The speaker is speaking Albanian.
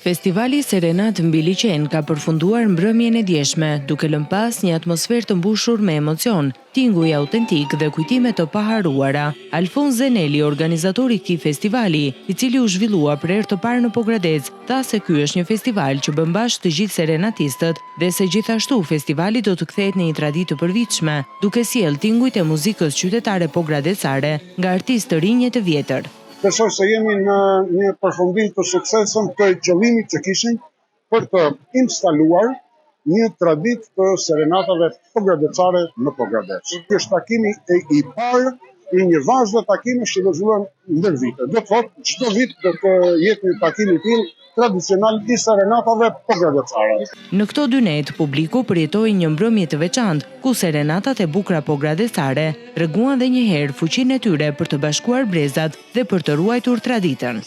Festivali Serenat mbi liqen ka përfunduar mbrëmjen e djeshme, duke lënë pas një atmosferë të mbushur me emocion, tinguj autentik dhe kujtime të paharuara. Alfons Zeneli, organizatori i këtij festivali, i cili u zhvillua për herë të parë në Pogradec, tha se ky është një festival që bën bashkë të gjithë serenatistët dhe se gjithashtu festivali do të kthehet në një traditë të përditshme, duke sjellë tingujt e muzikës qytetare pogradecare nga artistë të rinj e të vjetër. Besoj se jemi në një përfundim të suksesshëm të qëllimit që kishim për të instaluar një traditë të serenatave pogradecare në Pogradec. Ky është takimi i parë i një vazhde takimesh që do zhvillohen ndër vite. Do të thotë çdo vit do të jetë një takim i tillë tradicional i serenatave pogradecare. Në këto dy net, publiku përjetoi një mbrëmje të veçantë, ku serenatat e bukura pogradecare treguan edhe një herë fuqinë e tyre për të bashkuar brezat dhe për të ruajtur traditën.